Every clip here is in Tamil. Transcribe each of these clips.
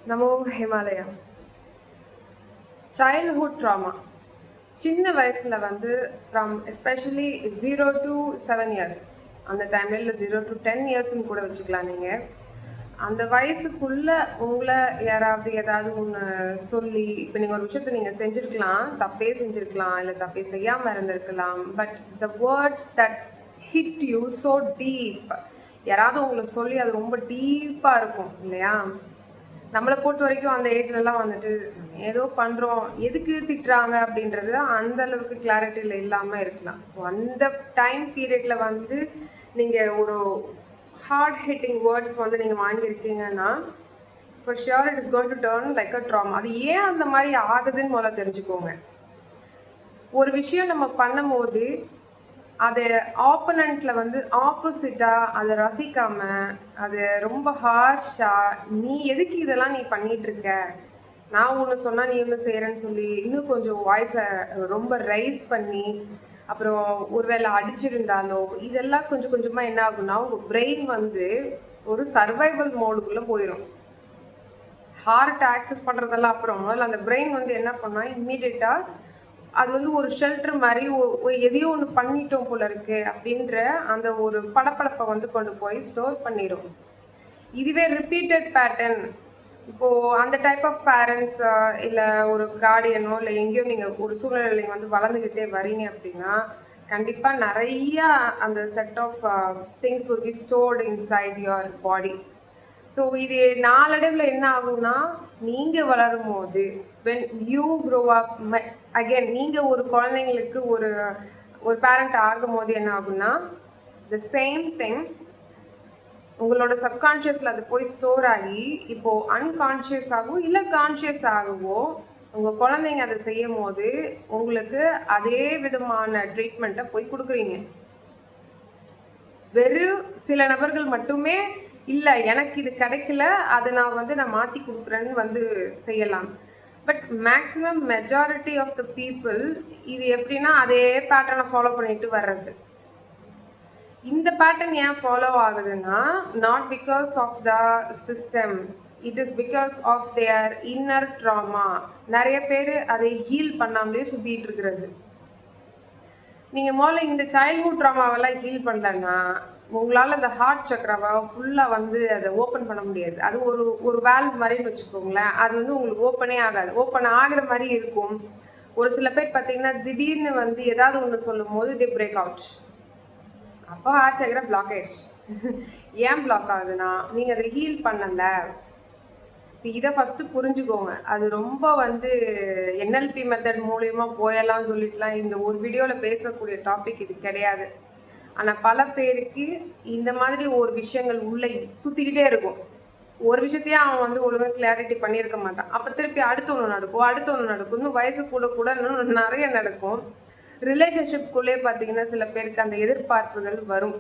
நமோ ஹிமாலயா. சைல்ட்ஹுட் ட்ராமா சின்ன வயசில் வந்து ஃப்ரம் எஸ்பெஷலி 0 to 7 years அந்த டைமில், இல்லை 0 to 10 yearsன்னு கூட வச்சுக்கலாம். நீங்கள் அந்த வயசுக்குள்ளே உங்களை யாராவது ஏதாவது ஒன்று சொல்லி, இப்போ நீங்கள் ஒரு விஷயத்தை நீங்கள் செஞ்சுருக்கலாம், தப்பே செஞ்சுருக்கலாம், இல்லை தப்பே செய்யாமல் இருந்திருக்கலாம். But the words that hit you so deep, யாராவது உங்களை சொல்லி அது ரொம்ப டீப்பாக இருக்கும் இல்லையா? நம்மளை பொறுத்த வரைக்கும் அந்த ஏஜ்லலாம் வந்துட்டு ஏதோ பண்ணுறோம், எதுக்கு திட்டுறாங்க அப்படின்றது அந்த அளவுக்கு கிளாரிட்டியில் இல்லாமல் இருக்கலாம். ஸோ அந்த டைம் பீரியடில் வந்து நீங்கள் ஒரு ஹார்ட் ஹிட்டிங் வேர்ட்ஸ் வந்து நீங்கள் வாங்கியிருக்கீங்கன்னா, for sure it is going to turn like a drama. அது ஏன் அந்த மாதிரி ஆகுதுன்னு முதல்ல தெரிஞ்சுக்கோங்க. ஒரு விஷயம் நம்ம பண்ணும்போது அது ஆப்போனண்ட்ல வந்து ஆப்போசிட்டாக அதை ரசிக்காமல், அது ரொம்ப ஹார்ஷாக, நீ எதுக்கு இதெல்லாம் நீ பண்ணிட்டு இருக்க, நான் ஒன்று சொன்னால் நீ ஒன்று செய்கிறேன்னு சொல்லி இன்னும் கொஞ்சம் வாய்ஸை ரொம்ப ரைஸ் பண்ணி, அப்புறம் ஒருவேளை அடிச்சிருந்தாலோ, இதெல்லாம் கொஞ்சம் கொஞ்சமாக என்ன ஆகும்னா உங்கள் பிரெயின் வந்து ஒரு சர்வைவல் மோடுக்குள்ளே போயிடும். ஹார்ட் ஆக்சஸ் பண்ணுறதெல்லாம் அப்புறம் அதில் அந்த பிரெயின் வந்து என்ன பண்ணால் இம்மீடியட்டாக அது வந்து ஒரு ஷெல்டர் மாதிரி எதையோ ஒன்று பண்ணிட்டோம் போல இருக்கு அப்படின்ற அந்த ஒரு படப்படப்பை வந்து கொண்டு போய் ஸ்டோர் பண்ணிடும். இதுவே ரிப்பீட்டட் பேட்டர்ன், இப்போது அந்த டைப் ஆஃப் பேரண்ட்ஸ் இல்லை ஒரு கார்டியனோ இல்லை எங்கேயோ நீங்கள் ஒரு சூழ்நிலையில் வந்து வளர்ந்துக்கிட்டே வரீங்க அப்படின்னா, கண்டிப்பாக நிறையா அந்த set of things will be stored inside your body. So இது நாளடைவில் என்ன ஆகும்னா, நீங்கள் வளரும் போது when you grow up again, நீங்கள் ஒரு குழந்தைங்களுக்கு ஒரு பேரண்ட் ஆகும்போது என்ன ஆகும்னா, the same thing உங்களோட சப்கான்ஷியஸில் அது போய் ஸ்டோர் ஆகி இப்போது அன்கான்ஷியஸ் ஆகும் இல்லை கான்ஷியஸ் ஆகவோ உங்கள் குழந்தைங்க அதை செய்யும் போது உங்களுக்கு அதே விதமான ட்ரீட்மெண்ட்டை போய் கொடுக்குறீங்க. வெறும் சில நபர்கள் மட்டுமே இல்லை எனக்கு இது கிடைக்கல, அதை நான் மாற்றி கொடுக்குறேன்னு வந்து செய்யலாம். But maximum majority of the people இது எப்படின்னா அதே பேட்டர்னை ஃபாலோ பண்ணிட்டு வர்றது. இந்த பேட்டர்ன் ஏன் ஃபாலோ ஆகுதுன்னா, not because of the system, it is because of their inner trauma. நிறைய பேர் அதை ஹீல் பண்ணாமலே சுற்றிட்டு இருக்கிறது. நீங்கள் முதல்ல இந்த சைல்ட்ஹுட் ட்ராமாவெல்லாம் ஹீல் பண்ணலன்னா உங்களால் அந்த ஹார்ட் சக்கராவை ஃபுல்லாக வந்து அதை ஓப்பன் பண்ண முடியாது. அது ஒரு வேல்வ் மாதிரின்னு வச்சுக்கோங்களேன். அது வந்து உங்களுக்கு ஓப்பனே ஆகாது. ஓப்பன் ஆகிற மாதிரி இருக்கும். ஒரு சில பேர் பார்த்தீங்கன்னா திடீர்னு வந்து ஏதாவது ஒன்று சொல்லும் போது தி பிரேக் அவுட். அப்போ ஹார்ட் சக்கரை பிளாக் ஆயிடுச்சு. ஏன் பிளாக் ஆகுதுன்னா நீங்கள் அதை ஹீல் பண்ணலை. ஸோ இதை ஃபஸ்ட்டு புரிஞ்சுக்கோங்க. அது ரொம்ப வந்து என்எல்பி மெத்தட் மூலயமா போயெல்லாம் சொல்லிட்டுலாம் இந்த ஒரு வீடியோவில் பேசக்கூடிய டாபிக் இது கிடையாது. ஆனால் பல பேருக்கு இந்த மாதிரி ஒரு விஷயங்கள் உள்ளே சுற்றிக்கிட்டே இருக்கும். ஒரு விஷயத்தையே அவன் வந்து ஒழுங்காக கிளாரிட்டி பண்ணியிருக்க மாட்டான். அப்போ திருப்பி அடுத்து ஒன்று நடக்கும். இன்னும் வயசு கூட இன்னும் நிறைய நடக்கும். ரிலேஷன்ஷிப்குள்ளே பார்த்தீங்கன்னா சில பேருக்கு அந்த எதிர்பார்ப்புகள் வரும்.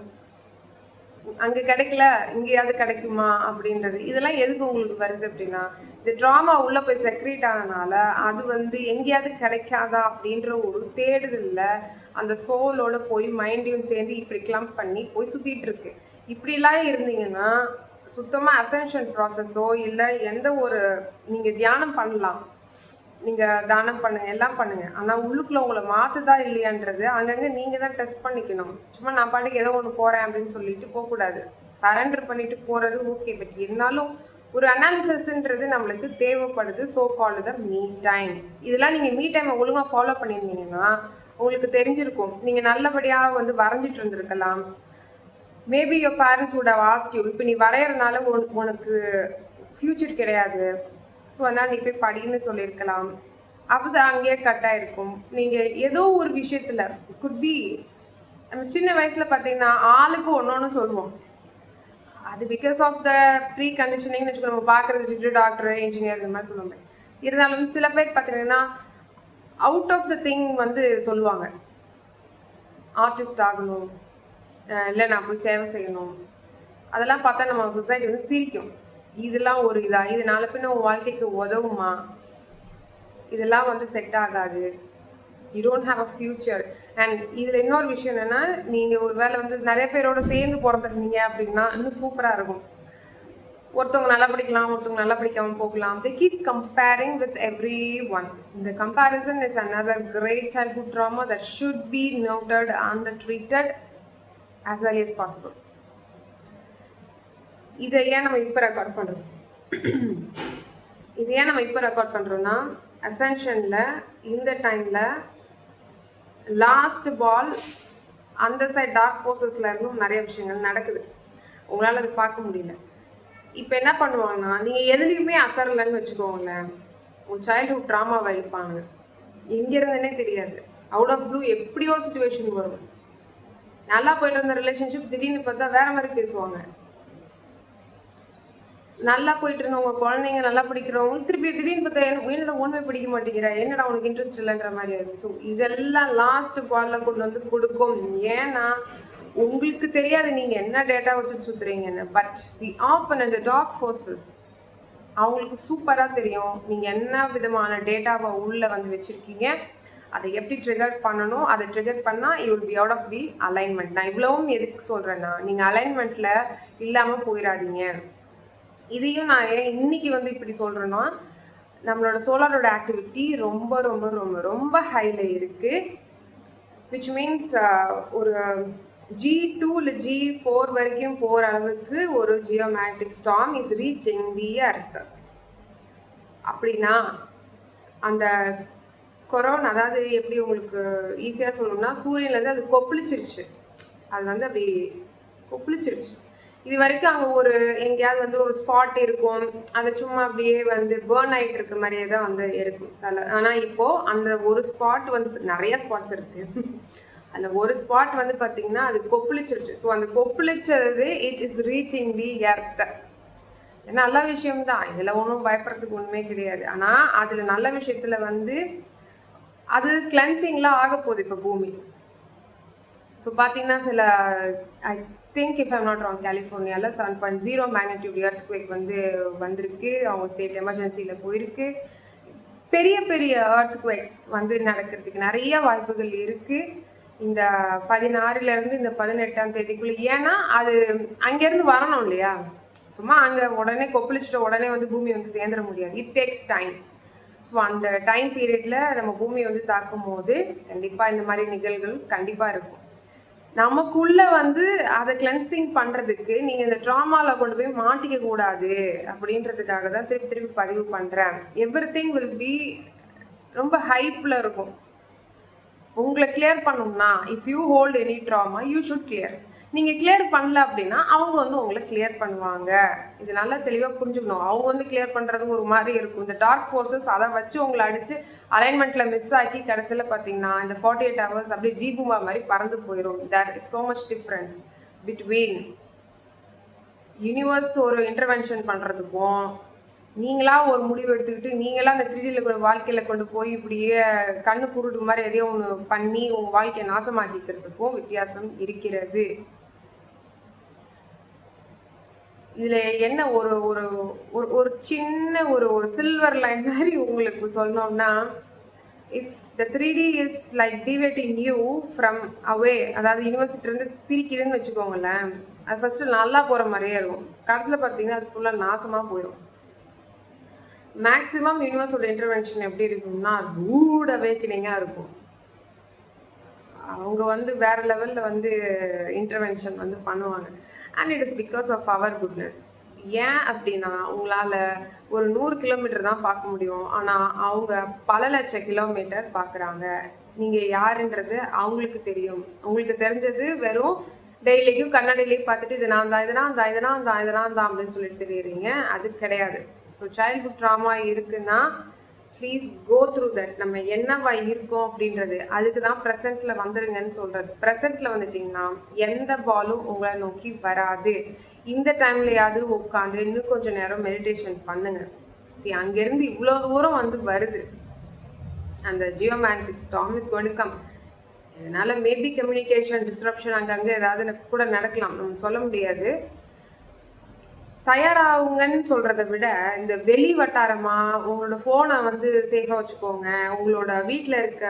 அங்கே கிடைக்கல, இங்கேயாவது கிடைக்குமா அப்படின்றது. இதெல்லாம் எதுக்கு உங்களுக்கு வருது அப்படின்னா, இந்த ட்ராமா உள்ளே போய் செக்ரேட் ஆனதுனால அது வந்து எங்கேயாவது கிடைக்காதா அப்படின்ற ஒரு தேடுதலில் அந்த சோலோட போய் மைண்டையும் சேர்ந்து இப்படி கிளம்ப் பண்ணி போய் சுற்றிட்டு இருக்கு. இப்படிலாம் இருந்தீங்கன்னா சுத்தமாக அசென்ஷன் ப்ராசஸோ இல்லை எந்த ஒரு நீங்கள் தியானம் பண்ணலாம், நீங்கள் தானம் பண்ணுங்கள், எல்லாம் பண்ணுங்கள். ஆனால் உள்ளுக்குள்ளே உங்களை மாற்றுதா இல்லையான்றது அங்கங்கே நீங்கள் தான் டெஸ்ட் பண்ணிக்கணும். சும்மா நான் பாட்டுக்கு ஏதோ ஒன்று போகிறேன் அப்படின்னு சொல்லிட்டு போகக்கூடாது. சரண்டர் பண்ணிட்டு போகிறது ஓகே, பட் இருந்தாலும் ஒரு அனாலிசிஸ்ன்றது நம்மளுக்கு தேவைப்படுது. ஸோ கால் த மீ டைம். இதெல்லாம் நீங்கள் மீ டைமை ஒழுங்காக ஃபாலோ பண்ணியிருந்தீங்கன்னா உங்களுக்கு தெரிஞ்சிருக்கும். நீங்கள் நல்லபடியாக வந்து வரைஞ்சிட்டு இருந்திருக்கலாம். Maybe your parents would have asked you, இப்போ நீ வரைகிறதுனால உனக்கு ஃப்யூச்சர் கிடையாது, ஸோ அதனால் நீ போய் படின்னு சொல்லியிருக்கலாம். அப்போ அங்கேயே கட்டாயிருக்கும். நீங்கள் ஏதோ ஒரு விஷயத்தில் குட் பி, நம்ம சின்ன வயசில் பார்த்தீங்கன்னா ஆளுக்கு ஒன்று சொல்லுவோம். அது பிகாஸ் ஆஃப் த ப்ரீ கண்டிஷனிங்னு வச்சுக்கோ. நம்ம பார்க்குறது டாக்டர், இன்ஜினியர் இந்த மாதிரி சொல்லுவாங்க. இருந்தாலும் சில பேர் பார்த்தீங்கன்னா அவுட் ஆஃப் த திங் வந்து சொல்லுவாங்க. ஆர்டிஸ்ட் ஆகணும், இல்லை நான் போய் சேவை செய்யணும். அதெல்லாம் பார்த்தா நம்ம சொசைட்டி வந்து சிரிக்கும். இதெல்லாம் ஒரு இது நாளை பின்ன உன் வாழ்க்கைக்கு உதவுமா, இதெல்லாம் வந்து செட் ஆகாது, you don't have a future. And இதில் இன்னொரு விஷயம் என்னென்னா, நீங்கள் ஒரு வேளை வந்து நிறைய பேரோட சேர்ந்து பிறந்திருந்தீங்க அப்படின்னா இன்னும் சூப்பராக இருக்கும். ஒருத்தவங்க நல்லா படிக்கலாம், ஒருத்தவங்க நல்லா படிக்காமல் போகலாம். They keep comparing with everyone. The comparison is another great childhood trauma that should be noted and treated as early as possible. இதை ஏன் நம்ம இப்போ ரெக்கார்ட் பண்ணுறோம்? இது ஏன் நம்ம இப்போ ரெக்கார்ட் பண்ணுறோன்னா, அசென்ஷனில் இந்த டைமில் லாஸ்ட் பால் அந்த சைட் டார்க் போர்சஸில் இருந்தும் நிறைய விஷயங்கள் நடக்குது. உங்களால் அது பார்க்க முடியல. இப்போ என்ன பண்ணுவாங்கன்னா, நீங்கள் எதுலேயுமே அசரலைன்னு வச்சுக்கோங்களேன், உங்கள் சைல்ட்ஹுட் ட்ராமாவை எழுப்பாங்க. எங்கேருந்துன்னே தெரியாது. அவுட் ஆஃப் ப்ளூ எப்படியோ சுச்சுவேஷன் வரும். நல்லா போயிட்டு இருந்த ரிலேஷன்ஷிப் திடீர்னு பார்த்தா வேற மாதிரி பேசுவாங்க. நல்லா போயிட்டு இருந்தவங்க குழந்தைங்க நல்லா படிக்கிறவங்க திருப்பி திடீர்னு பார்த்தா என்னடா ஒன்றுமே படிக்க மாட்டேங்கிற, என்னடா உனக்கு இன்ட்ரெஸ்ட் இல்லைன்ற மாதிரி ஆயிடும். ஸோ இதெல்லாம் லாஸ்ட் பாலில் கொண்டு வந்து கொடுக்கும். ஏன்னா உங்களுக்கு தெரியாது நீங்கள் என்ன டேட்டா வச்சு சுற்றுறீங்கன்னு. But the opponent, the dark forces, அவங்களுக்கு சூப்பராக தெரியும் நீங்கள் என்ன விதமான டேட்டாவை உள்ளே வந்து வச்சுருக்கீங்க, அதை எப்படி ட்ரிகர் பண்ணணும். அதை ட்ரிகர் பண்ணால் you will be out of the alignment. நான் இவ்வளவும் எதுக்கு சொல்கிறேன்னா, நீங்கள் அலைன்மெண்ட்டில் இல்லாமல் போயிடாதீங்க. இதையும் நான் ஏன் இன்னைக்கு வந்து இப்படி சொல்கிறேன்னா, நம்மளோட சோலாரோட ஆக்டிவிட்டி ரொம்ப ரொம்ப ரொம்ப ரொம்ப ஹையில் இருக்குது. விச் மீன்ஸ் ஒரு G2 இல்லை G4 வரைக்கும் போகிற அளவுக்கு ஒரு geomagnetic storm is reaching the earth. அப்படின்னா அந்த கொரோனா, அதாவது எப்படி உங்களுக்கு ஈஸியாக சொல்லணும்னா, சூரியன்லேருந்து அது கொப்பளிச்சிருச்சு. அது வந்து அப்படி கொப்பளிச்சிருச்சு. இது வரைக்கும் அங்கே ஒரு எங்கேயாவது வந்து ஒரு ஸ்பாட் இருக்கும், அதை சும்மா அப்படியே வந்து பேர்ன் ஆகிட்டு இருக்க மாதிரியே தான் வந்து இருக்கும் சில. ஆனால் இப்போது அந்த ஒரு ஸ்பாட் வந்து நிறைய ஸ்பாட்ஸ் இருக்குது. அதில் ஒரு ஸ்பாட் வந்து பார்த்திங்கன்னா அது கொப்பளிச்சிருச்சு. ஸோ அந்த கொப்பளிச்சது it is reaching the earth. நல்ல விஷயம்தான், இதில் ஒன்றும் பயப்படுறதுக்கு ஒன்றுமே கிடையாது. ஆனால் அதில் நல்ல விஷயத்தில் வந்து அது கிளென்சிங்லாம் ஆக போகுது. இப்போ பூமி இப்போ பார்த்தீங்கன்னா சில I think if I'm not wrong, கலிஃபோர்னியாவில் 7.0 மேக்னிடியூட் எர்த்குவேக் வந்து வந்திருக்கு. அவங்க ஸ்டேட் எமர்ஜென்சியில் போயிருக்கு. பெரிய பெரிய எர்த்குவேக்ஸ் வந்து நடக்கிறதுக்கு நிறைய வாய்ப்புகள் இருக்குது இந்த 16லேருந்து இந்த 18ஆம் தேதிக்குள்ளே. ஏன்னா அது அங்கேருந்து வரணும் இல்லையா, சும்மா அங்கே உடனே கொப்பளிச்சுட்டு உடனே வந்து பூமி வந்து சேர்ந்துட முடியாது. It takes time. ஸோ அந்த டைம் பீரியடில் நம்ம பூமியை வந்து தாக்கும் போது கண்டிப்பாக இந்த மாதிரி நிகழ்வுகள் கண்டிப்பாக இருக்கும். நமக்குள்ளே வந்து அதை கிளென்சிங் பண்ணுறதுக்கு நீங்கள் இந்த ட்ராமாவில் கொண்டு போய் மாட்டிக்க கூடாது அப்படின்றதுக்காக தான் திருப்பி திருப்பி பதிவு பண்ணுறேன். எவ்ரிதிங் வில் பி ரொம்ப ஹைப்பில் இருக்கும். உங்களை கிளியர் பண்ணணும்னா, if you hold any drama you should clear. நீங்கள் கிளியர் பண்ணல அப்படின்னா அவங்க வந்து உங்களை கிளியர் பண்ணுவாங்க. இது நல்லா தெளிவாக புரிஞ்சுக்கணும். அவங்க வந்து கிளியர் பண்ணுறது ஒரு மாதிரி இருக்கும். இந்த டார்க் ஃபோர்ஸஸ் அதை வச்சு உங்களை அடித்து அலைன்மெண்ட்டில் மிஸ் ஆக்கி கடைசியில் பார்த்தீங்கன்னா இந்த 48 hours அப்படியே ஜீபுமா மாதிரி பறந்து போயிடும். There is so much difference between universe ஒரு இன்டர்வென்ஷன் பண்ணுறதுக்கும் நீங்களாக ஒரு முடிவு எடுத்துக்கிட்டு நீங்களாக அந்த 3D வாழ்க்கையில் கொண்டு போய் இப்படியே கண்ணு குருடு மாதிரி எதையோ ஒன்று பண்ணி உங்கள் வாழ்க்கையை நாசமாக்கிக்கிறதுக்கும் வித்தியாசம் இருக்கிறது. இதில் என்ன ஒரு ஒரு ஒரு சின்ன ஒரு சில்வர் லைன் மாதிரி உங்களுக்கு சொல்லணும்னா, if the 3D is like deviating you from away, அதாவது யூனிவர்சிட்டிலேருந்து பிரிக்குதுன்னு வச்சுக்கோங்களேன். அது ஃபஸ்ட்டு நல்லா போகிற மாதிரியே இருக்கும். கடைசியில் பார்த்தீங்கன்னா அது ஃபுல்லாக நாசமாக போயிடும். மேக்ஸிமம் யூனிவர்ஸோட இன்டர்வென்ஷன் எப்படி இருக்கும்னா ரூட் அவேக்கனிங்காக இருக்கும். அவங்க வந்து வேறு லெவலில் வந்து இன்டர்வென்ஷன் வந்து பண்ணுவாங்க. And it is because of our goodness. ஏன் அப்படின்னா, உங்களால் ஒரு 100 கிலோமீட்டர் தான் பார்க்க முடியும், ஆனால் அவங்க பல லட்சம் கிலோமீட்டர் பார்க்குறாங்க. நீங்கள் யாருன்றது அவங்களுக்கு தெரியும். உங்களுக்கு தெரிஞ்சது வெறும் டெய்லிக்கும் கண்ணாடியிலையும் பார்த்துட்டு இது நான் தான், இதெல்லாம் தான், இதெல்லாம் தான், இதெல்லாம் தான் அப்படின்னு சொல்லிட்டு தெரியுறீங்க. அது கிடையாது. ஸோ சைல்ட்ஹுட் ட்ராமா இருக்குன்னா ப்ளீஸ் கோ த்ரூ தட். நம்ம என்னவா இருக்கோம் அப்படின்றது அதுக்கு தான் ப்ரெசென்ட்டில் வந்துடுங்கன்னு சொல்கிறது. ப்ரெசென்ட்டில் வந்துட்டிங்கன்னா எந்த பாலும் உங்களை நோக்கி வராது. இந்த டைம்லையாவது உட்காந்து இன்னும் கொஞ்சம் நேரம் மெடிடேஷன் பண்ணுங்கள். சரி, அங்கேருந்து இவ்வளோ தூரம் வந்து வருது. அந்த geomagnetic storm is going to come. இதனால் மேபி கம்யூனிகேஷன் டிஸ்ரப்ஷன் அங்கங்கே ஏதாவது கூட நடக்கலாம், நம்ம சொல்ல முடியாது. தயாராகுங்கன்னு சொல்கிறத விட இந்த வெளி வட்டாரமாக உங்களோட ஃபோனை வந்து சேஃபாக வச்சுக்கோங்க, உங்களோட வீட்டில் இருக்க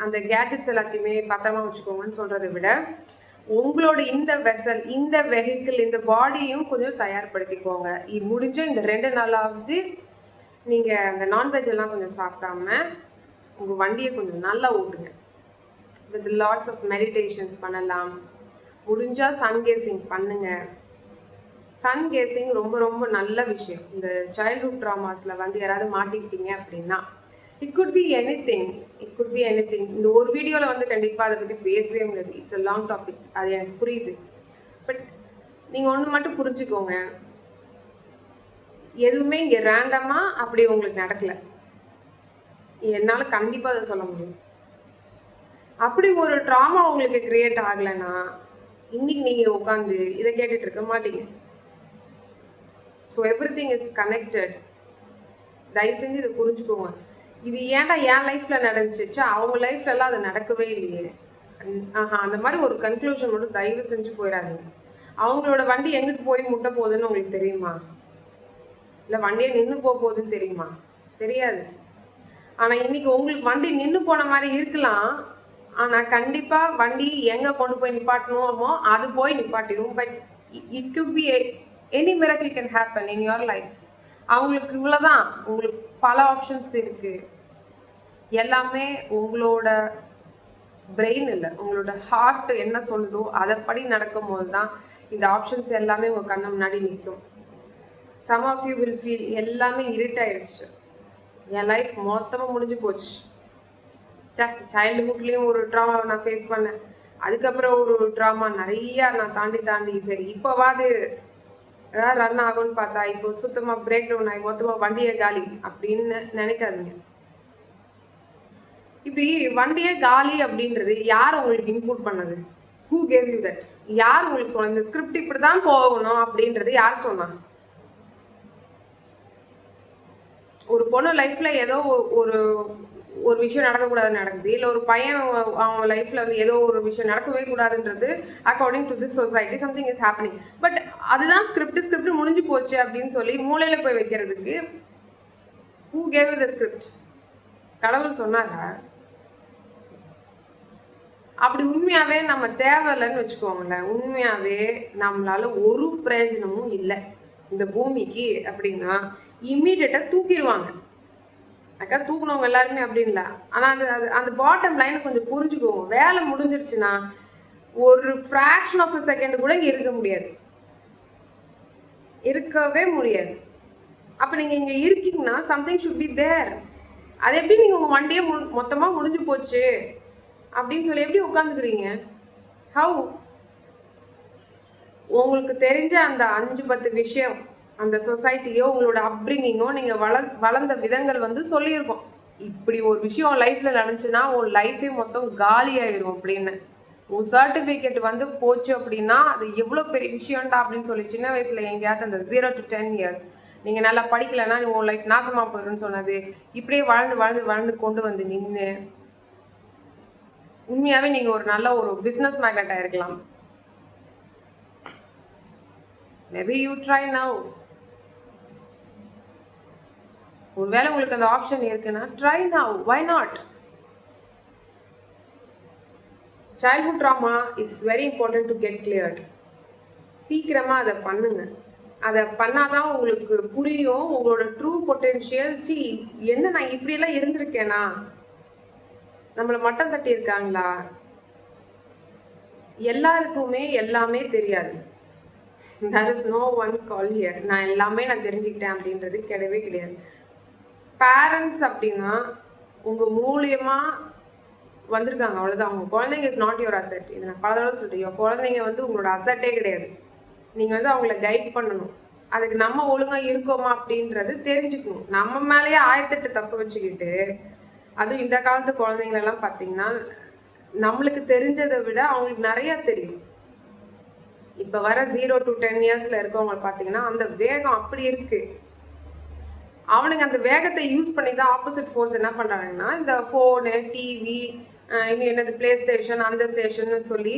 அந்த கேட்ஜெட்ஸ் எல்லாத்தையுமே பத்திரமா வச்சுக்கோங்கன்னு சொல்கிறத விட உங்களோட இந்த வெசல், இந்த வெஹிக்கிள், இந்த பாடியும் கொஞ்சம் தயார்படுத்திக்கோங்க. முடிஞ்ச இந்த 2 நாளாவது நீங்க அந்த நான்வெஜ் எல்லாம் கொஞ்சம் சாப்பிடாம உங்க வண்டியை கொஞ்சம் நல்லா ஓட்டுங்க. வித் லாட்ஸ் ஆஃப் மெடிடேஷன்ஸ் பண்ணலாம். முடிஞ்சா சன் கேசிங் பண்ணுங்க. சன் கேசிங் ரொம்ப ரொம்ப நல்ல விஷயம். இந்த சைல்ட்ஹுட் ட்ராமாஸ்ல வந்து யாராவது மாட்டிக்கிட்டீங்க அப்படின்னா, இட் குட் பி எனிதிங். இந்த ஒரு வீடியோவில் வந்து கண்டிப்பாக அதை பற்றி பேசவே முடியாது. It's a long topic. அது எனக்கு புரியுது. பட் நீங்கள் ஒன்று மட்டும் புரிஞ்சுக்கோங்க, எதுவுமே இங்கே ரேண்டமாக அப்படி உங்களுக்கு நடக்கலை. என்னால் கண்டிப்பாக அதை சொல்ல முடியும். அப்படி ஒரு ட்ராமா உங்களுக்கு கிரியேட் ஆகலைன்னா இன்னைக்கு நீங்கள் உட்காந்து இதை கேட்டுட்டு இருக்க மாட்டீங்க. So everything is connected. தயவு செஞ்சு இதை புரிஞ்சுக்கோங்க. இது ஏன்டா என் லைஃப்ல நடந்துச்சு, அவங்க லைஃப்ல எல்லாம் அது நடக்கவே இல்லையே, அந்த மாதிரி ஒரு கன்க்ளூஷன் மட்டும் தயவு செஞ்சு போயிடாதீங்க. அவங்களோட வண்டி எங்கிட்டு போய் முட்ட போகுதுன்னு உங்களுக்கு தெரியுமா? இல்லை வண்டியே நின்று போகுதுன்னு தெரியுமா? தெரியாது. ஆனால் இன்னைக்கு உங்களுக்கு வண்டி நின்று போன மாதிரி இருக்கலாம். ஆனால் கண்டிப்பாக வண்டி எங்கே கொண்டு போய் நிப்பாட்டணுமோ அது போய் நிப்பாட்டிடும். But it could be any miracle can happen in your life. அவங்களுக்கு இவ்வளோதான். உங்களுக்கு பல ஆப்ஷன்ஸ் இருக்கு. எல்லாமே உங்களோட பிரெயின் இல்லை, உங்களோட ஹார்ட் என்ன சொல்லுதோ அதைப்படி நடக்கும் போது தான் இந்த ஆப்ஷன்ஸ் எல்லாமே உங்கள் கண்ணு முன்னாடி நிற்கும். Some of you will feel எல்லாமே இருட்டாயிடுச்சு, என் லைஃப் மொத்தமாக முடிஞ்சு போச்சு. சைல்டுஹுட்லேயும் ஒரு ட்ராமா நான் ஃபேஸ் பண்ணேன், அதுக்கப்புறம் ஒரு ட்ராமா நிறையா நான் தாண்டி சரி இப்போவாது ஏதாவது ரன் ஆகும்னு பார்த்தா இப்போ சுத்தமாக பிரேக் டவுன் ஆகி மொத்தமாக வண்டியே காலி அப்படின்னு நினைக்காதீங்க. இப்படி வண்டியே காலி அப்படின்றது யார் உங்களுக்கு இன்புட் பண்ணது? Who gave you that? யார் உங்களுக்கு சொன்ன இந்த ஸ்கிரிப்ட் இப்படி தான் போகணும் அப்படின்றது யார் சொன்னா? ஒரு பொண்ணு லைஃப்ல ஏதோ ஒரு ஒரு விஷயம் நடக்கக்கூடாதுன்னு நடக்குது, இல்லை ஒரு பையன் அவன் லைஃப்ல வந்து ஏதோ ஒரு விஷயம் நடக்கவே கூடாதுன்றது according to this society something is happening. But அதுதான் ஸ்கிரிப்ட் முடிஞ்சு போச்சு அப்படின்னு சொல்லி மூளையில போய் வைக்கிறதுக்கு who gave you the script? கடவுள் சொன்னாரா? அப்படி உண்மையாவே நம்ம தேவையில்லைன்னு வச்சுக்கோங்களேன், உண்மையாவே நம்மளால ஒரு பிரயோஜனமும் இல்லை இந்த பூமிக்கு அப்படின்னா இம்மீடியட்டா தூக்கிடுவாங்க. அக்கா தூக்குனவங்க எல்லாருமே அப்படின்னு இல்லை. ஆனால் அந்த பாட்டம் லைனை கொஞ்சம் புரிஞ்சுக்குவோம். வேலை முடிஞ்சிருச்சுன்னா ஒரு ஃப்ராக்ஷன் ஆஃப் அ செகண்ட் கூட இங்கே இருக்க முடியாது, இருக்கவே முடியாது. அப்போ நீங்கள் இங்கே இருக்கீங்கன்னா சம்திங் ஷுட் பி தேர். அது எப்படி நீங்கள் உங்கள் வண்டியே மொத்தமாக முடிஞ்சு போச்சு அப்படின்னு சொல்லி எப்படி உட்காந்துக்கிறீங்க? ஹவு? உங்களுக்கு தெரிஞ்ச அந்த 5-10 விஷயம் அந்த சொசைட்டியோ உங்களோட அப்ரிங்கிங்கோ நீங்கள் வளர்ந்த விதங்கள் வந்து சொல்லியிருக்கோம். இப்படி ஒரு விஷயம் லைஃப்ல நடந்துச்சுன்னா உன் லைஃபே மொத்தம் காலி ஆயிரும் அப்படின்னு. உன் சர்டிஃபிகேட் வந்து போச்சு அப்படின்னா அது எவ்வளோ பெரிய விஷயம்டா அப்படின்னு சொல்லி சின்ன வயசுல எங்கேயாவது அந்த 0 to 10 years நீங்கள் நல்லா படிக்கலைன்னா நீ உன் லைஃப் நாசமாக போயிடும்னு சொன்னது இப்படியே வாழ்ந்து கொண்டு வந்து நின்று உண்மையாகவே நீங்கள் ஒரு நல்ல ஒரு பிஸ்னஸ் மேக்னெட்டாக இருக்கலாம். Maybe you try now. ஒருவேளை உங்களுக்கு அந்த ஆப்ஷன் இருக்குன்னா try now. Why not? Childhood trauma is very important to get cleared. சீக்கிரமாக அதை பண்ணுங்க. அதை பண்ணாதான் உங்களுக்கு புரியும் உங்களோட ட்ரூ பொட்டென்ஷியல். என்ன நான் இப்படியெல்லாம் இருந்திருக்கேனா? நம்மளை மட்டம் தட்டி இருக்காங்களா? எல்லாருக்குமே எல்லாமே தெரியாது. there is no one call here. நான் எல்லாமே தெரிஞ்சுக்கிட்டேன் அப்படின்றது கிடையவே கிடையாது. பேரண்ட்ஸ் அப்படின்னா உங்கள் மூலியமாக வந்திருக்காங்க, அவ்வளோதான். அவங்க குழந்தைங்க இஸ் நாட் யுவர் அசெட். இதை நான் பல தடவை சொல்கிறேன். குழந்தைங்க வந்து உங்களோட அசெட்டே கிடையாது. நீங்கள் வந்து அவங்கள கைட் பண்ணணும். அதுக்கு நம்ம ஒழுங்காக இருக்கோமா அப்படின்றது தெரிஞ்சுக்கணும். நம்ம மேலேயே 1008 தப்பு வச்சுக்கிட்டு, அதுவும் இந்த காலத்து குழந்தைங்களெல்லாம் பார்த்தீங்கன்னா நம்மளுக்கு தெரிஞ்சதை விட அவங்களுக்கு நிறையா தெரியும். இப்போ வர 0 to 10 yearsல இருக்கவங்க பார்த்தீங்கன்னா அந்த வேகம் அப்படி இருக்கு. அவனுங்க அந்த வேகத்தை யூஸ் பண்ணி தான் ஆப்போசிட் ஃபோர்ஸ் என்ன பண்ணுறாங்கன்னா இந்த ஃபோனு, டிவி, இன்னும் என்னது பிளே ஸ்டேஷன், அந்த ஸ்டேஷன்னு சொல்லி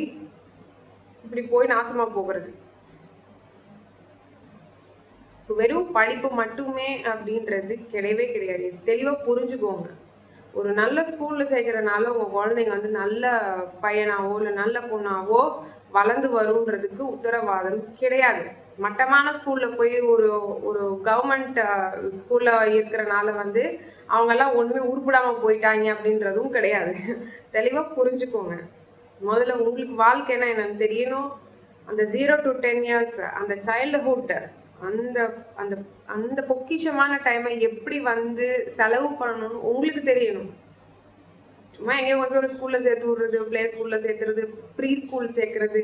இப்படி போய் நாசமாக போகிறது. ஸோ வெறும் படிப்பு மட்டுமே அப்படின்றது கிடையவே கிடையாது. தெளிவாக புரிஞ்சுக்கோங்க. ஒரு நல்ல ஸ்கூலில் சேர்க்குறனால உங்கள் குழந்தைங்க வந்து நல்ல பையனாவோ இல்லை நல்ல பொண்ணாவோ வளர்ந்து வருன்றதுக்கு உத்தரவாதம் கிடையாது. மட்டமான ஸ்கூல்ல போய் ஒரு ஒரு கவர்மெண்ட் ஸ்கூல்ல இருக்கிறனால வந்து அவங்கெல்லாம் ஒண்ணுமே உருப்படாம போயிட்டாங்க அப்படின்றதும் கிடையாது. தெளிவா புரிஞ்சுக்கோங்க. முதல்ல உங்களுக்கு வாழ்க்கைன்னா என்னன்னு தெரியணும். அந்த 0 to 10 இயர்ஸ் அந்த சைல்டுஹுட் அந்த அந்த அந்த பொக்கிஷமான டைமை எப்படி வந்து செலவு பண்ணணும்னு உங்களுக்கு தெரியணும். சும்மா எங்கேயோ கொண்டு ஒரு ஸ்கூல்ல சேர்த்து விடுறது, பிளே ஸ்கூல்ல சேர்த்துறது, ப்ரீ ஸ்கூல் சேர்க்கறது,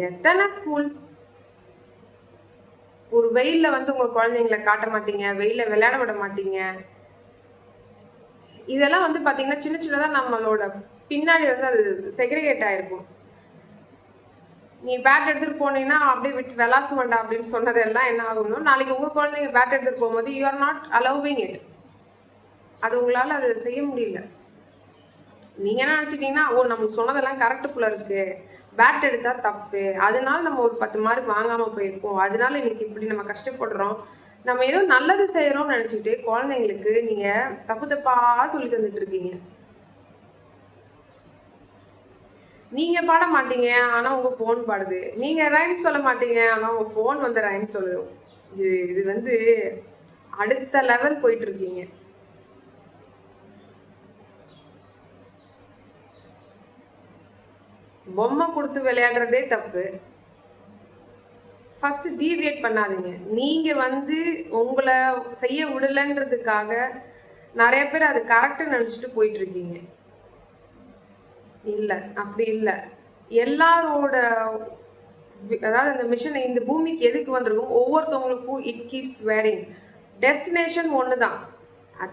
எத்தனை ஸ்கூல். ஒரு வெயில்ல வந்து உங்க குழந்தைங்களை காட்ட மாட்டீங்க, வெயில்ல விளையாட விட மாட்டீங்க. இதெல்லாம் வந்து பாத்தீங்கன்னா சின்ன சின்னதா நம்மளோட பின்னாடி வந்து அது செக்ரிகேட் ஆயிருக்கும். நீ பேட் எடுத்துட்டு போனீங்கன்னா அப்படியே விட்டு விளாச வேண்டாம் அப்படின்னு சொன்னதெல்லாம் என்ன ஆகும்னா, நாளைக்கு உங்க குழந்தைங்க பேட் எடுத்துட்டு போகும்போது you are not allowing it. அது உங்களால அது செய்ய முடியல. நீங்க என்ன நினைச்சிட்டீங்கன்னா, ஓ நமக்கு சொன்னதெல்லாம் கரெக்ட் போல இருக்கு, பேட் எடுத்தா தப்பு, அதனால நம்ம ஒரு 10 மார்க் வாங்காம போயிருக்கோம், அதனால இன்னைக்கு இப்படி நம்ம கஷ்டப்படுறோம், நம்ம ஏதோ நல்லது செய்யறோம்னு நினைச்சிட்டு குழந்தைங்களுக்கு நீங்க தப்பு தப்பா சொல்லி தந்துட்டு இருக்கீங்க. நீங்க பாட மாட்டீங்க, ஆனா உங்க போன் பாடுது. நீங்க ரைம் சொல்ல மாட்டீங்க, ஆனா உங்க போன் வந்து ரைம் சொல்லுது. இது வந்து அடுத்த லெவல் போயிட்டு இருக்கீங்க. பொம்மை கொடுத்து விளையாடுறதே தப்பு. ஃபர்ஸ்ட் டீவியேட் பண்ணாதீங்க. நீங்க வந்து உங்களை செய்ய விடலன்றதுக்காக நிறைய பேர் அது கரெக்ட் நினைச்சிட்டு போயிட்டு இருக்கீங்க. இல்ல அப்படி இல்ல. எல்லாரோட அதாவது அந்த மிஷன் இந்த பூமிக்கு எதுக்கு வந்திருக்கும், ஒவ்வொருத்தவங்களுக்கும் இட் கீப்ஸ் வேரிங். டெஸ்டினேஷன் ஒன்று தான்.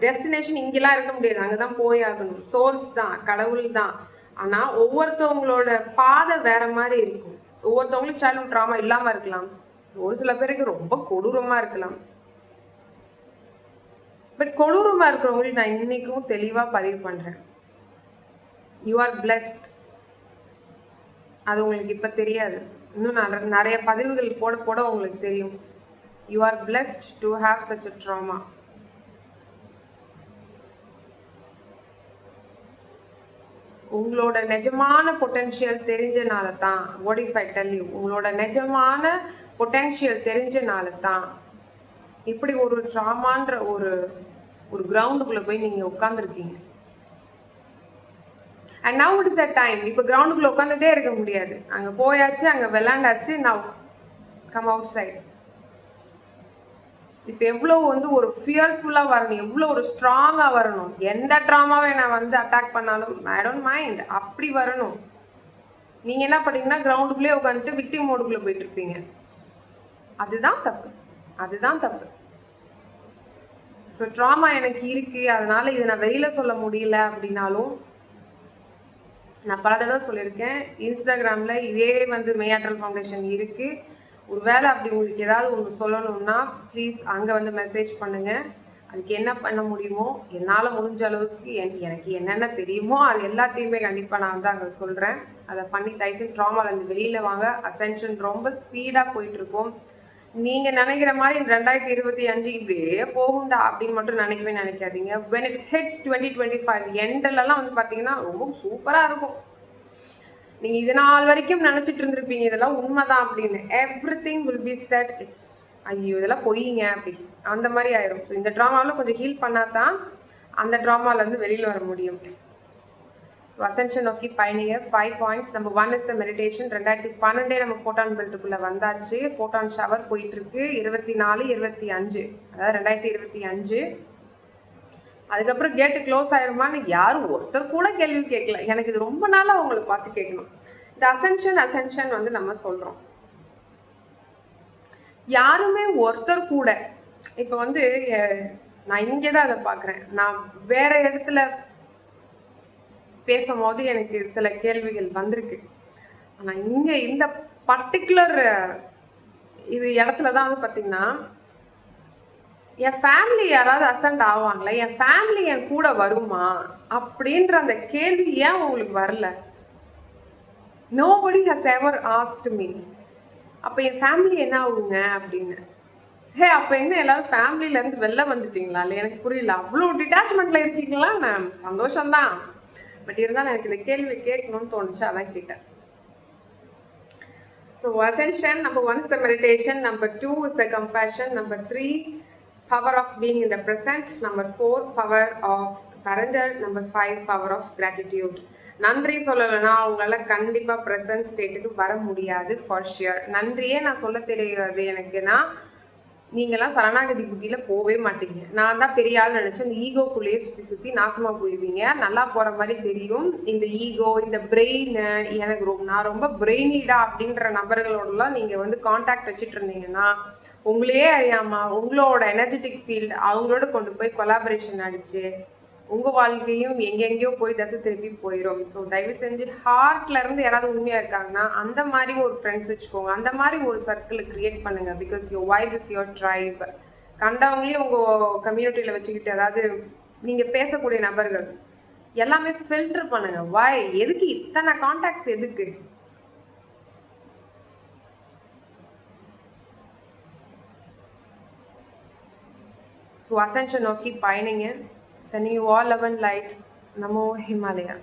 டெஸ்டினேஷன் இங்கெல்லாம் இருக்க முடியாது, அங்கே தான் போய் ஆகணும். சோர்ஸ் தான், கடவுள் தான். ஆனால் ஒவ்வொருத்தவங்களோட பாதை வேற மாதிரி இருக்கும். ஒவ்வொருத்தவங்களும் சைல்ட்ஹுட் ட்ராமா இல்லாமல் இருக்கலாம், ஒரு சில பேருக்கு ரொம்ப கொடூரமாக இருக்கலாம். பட் கொடூரமாக இருக்கிறவங்களுக்கு நான் இன்னைக்கும் தெளிவாக பதிவு பண்ணுறேன், யூ ஆர் பிளெஸ்ட். அது உங்களுக்கு இப்போ தெரியாது, இன்னும் நிறைய பதிவுகள் போட போட உங்களுக்கு தெரியும். You are blessed to have such a drama. உங்களோட நிஜமான பொட்டென்ஷியல் தெரிஞ்சனால தான், what if I tell you, உங்களோட நிஜமான பொட்டென்ஷியல் தெரிஞ்சனால தான் இப்படி ஒரு ட்ராமான்ற ஒரு ஒரு கிரவுண்டுக்குள்ள போய் நீங்க உட்காந்துருக்கீங்க. And now it is a time. இப்போ கிரவுண்டுக்குள்ள உட்காந்துட்டே இருக்க முடியாது, அங்கே போயாச்சு, அங்கே விளாண்டாச்சு, நவ் கம் அவுட் சைட். இப்போ எவ்வளோ வந்து ஒரு ஃபியர்ஸ்ஃபுல்லாக வரணும், எவ்வளோ ஒரு ஸ்ட்ராங்காக வரணும். எந்த ட்ராமாவை நான் வந்து அட்டாக் பண்ணாலும் ஐ டோன்ட் மைண்ட், அப்படி வரணும். நீங்கள் என்ன பண்ணீங்கன்னா கிரவுண்டுக்குள்ளே உட்காந்துட்டு விக்டிம் மோடுக்குள்ளே போயிட்டு இருப்பீங்க. அதுதான் தப்பு, அதுதான் தப்பு. ஸோ ட்ராமா எனக்கு இருக்குது, அதனால இதை நான் வெளியில் சொல்ல முடியல அப்படின்னாலும், நான் பல தடவை சொல்லியிருக்கேன், இன்ஸ்டாகிராமில் இதே வந்து மெய்யாற்றல் ஃபவுண்டேஷன் இருக்குது. ஒரு வேளை அப்படி உங்களுக்கு ஏதாவது ஒன்று சொல்லணும்னா ப்ளீஸ் அங்கே வந்து மெசேஜ் பண்ணுங்கள். அதுக்கு என்ன பண்ண முடியுமோ என்னால் முடிஞ்ச அளவுக்கு எனக்கு என்னென்ன தெரியுமோ அது எல்லாத்தையுமே கண்டிப்பாக நான் வந்து அங்கே சொல்கிறேன். அதை பண்ணி தயவுசெய்து ட்ராமாலேருந்து வெளியில் வாங்க. அசென்ஷன் ரொம்ப ஸ்பீடாக போயிட்டுருக்கோம். நீங்கள் நினைக்கிற மாதிரி 2025 இப்படியே போகுண்டா அப்படின்னு மட்டும் நினைக்கவே நினைக்காதீங்க. when it hits 2025 எண்டெல்லாம் வந்து பார்த்தீங்கன்னா ரொம்ப சூப்பராக இருக்கும். நீங்கள் இது நாள் வரைக்கும் நினச்சிட்டு இருந்திருப்பீங்க இதெல்லாம் உண்மைதான் அப்படின்னு. Every thing will be said it's ஐயோ இதெல்லாம் பொய்யுங்க அப்படி அந்த மாதிரி ஆயிரும். ஸோ இந்த ட்ராமாவில் கொஞ்சம் ஹீல் பண்ணால் தான் அந்த ட்ராமாவிலேருந்து வெளியில் வர முடியும். ஸோ அசென்ஷன் நோக்கி பயணிங்க. 5 points. Number 1 is the meditation. 2012 நம்ம ஃபோட்டான் பெல்ட்டுக்குள்ளே வந்தாச்சு. ஃபோட்டான் ஷவர் போயிட்டுருக்கு. 24, 25, அதாவது 2025. அதுக்கப்புறம் கேட்டு க்ளோஸ் ஆயிருமான்னு யாரும் ஒருத்தர் கூட கேள்வி கேட்கல. எனக்கு இது ரொம்ப நாளாக அவங்களை பார்த்து கேட்கணும். இந்த அசென்ஷன் வந்து நம்ம சொல்கிறோம், யாருமே ஒருத்தர் கூட இப்போ வந்து நான் இங்கே தான் அதை பார்க்குறேன். நான் வேற இடத்துல பேசும்போது எனக்கு சில கேள்விகள் வந்திருக்கு. ஆனால் இங்கே இந்த பர்டிகுலர் இது இடத்துல தான் வந்து பார்த்தீங்கன்னா என் ஃபேமிலி யாராவது அசெண்ட் ஆவாங்களா, என் ஃபேமிலி என் கூட வருமா அப்படின்ற அந்த கேள்வி ஏன் உங்களுக்கு வரல? Nobody has ever asked me. அப்போ என் ஃபேமிலி என்ன ஆகுங்க அப்படின்னு. அப்போ என்ன எல்லாரும் ஃபேமிலியிலேருந்து வெளில வந்துட்டீங்களா? இல்லை எனக்கு புரியல. அவ்வளோ டிட்டாச்மெண்ட்டில் இருக்கீங்களா? நான் சந்தோஷம்தான், பட் இருந்தாலும் எனக்கு இந்த கேள்வி கேட்கணும்னு தோணுச்சு, அதான் கேட்டேன். So ascension, number 1 is the meditation, number 2 is the compassion, number 3 power of being in the present, number 4 power of surrender, number 5 power of gratitude. நன்றி சொல்லலைன்னா அவங்களால கண்டிப்பாக ப்ரெசன்ட் ஸ்டேட்டுக்கு வர முடியாது ஃபார் ஷியர். நன்றியே நான் சொல்ல தெரியாது எனக்குன்னா நீங்களாம் சரணாகதி புத்தியில் போகவே மாட்டீங்க. நான் தான் பெரிய ஆள் நினச்சேன், இந்த ஈகோக்குள்ளேயே சுற்றி சுற்றி நாசமாக போயிடுவீங்க. நல்லா போகிற மாதிரி தெரியும். இந்த ஈகோ, இந்த பிரெயின், எனக்கு நான் ரொம்ப பிரெயினிடா அப்படின்ற நபர்களோடலாம் நீங்கள் வந்து கான்டாக்ட் வச்சுட்டு இருந்தீங்கன்னா உங்களையே அறியாமல் உங்களோட எனர்ஜெட்டிக் ஃபீல்டு அவங்களோட கொண்டு போய் கொலாபரேஷன் அடிச்சு உங்கள் வாழ்க்கையும் எங்கெங்கேயோ போய் தசை திருப்பி போயிடும். ஸோ தயவு செஞ்சு ஹார்ட்லேருந்து யாராவது உண்மையாக இருக்காங்கன்னா அந்த மாதிரி ஒரு ஃப்ரெண்ட்ஸ் வச்சுக்கோங்க, அந்த மாதிரி ஒரு சர்க்கிளை க்ரியேட் பண்ணுங்கள். Because your vibe is your tribe. கண்டவங்களையும் உங்கள் கம்யூனிட்டியில் வச்சுக்கிட்டு, அதாவது நீங்கள் பேசக்கூடிய நபர்கள் எல்லாமே ஃபில்டர் பண்ணுங்கள். வாய் எதுக்கு இத்தனை கான்டாக்ட்ஸ், எதுக்கு? ஸோ அசென்ஷன் நோக்கி பயணிங்க. Sending you all love and light. Namo Himalaya.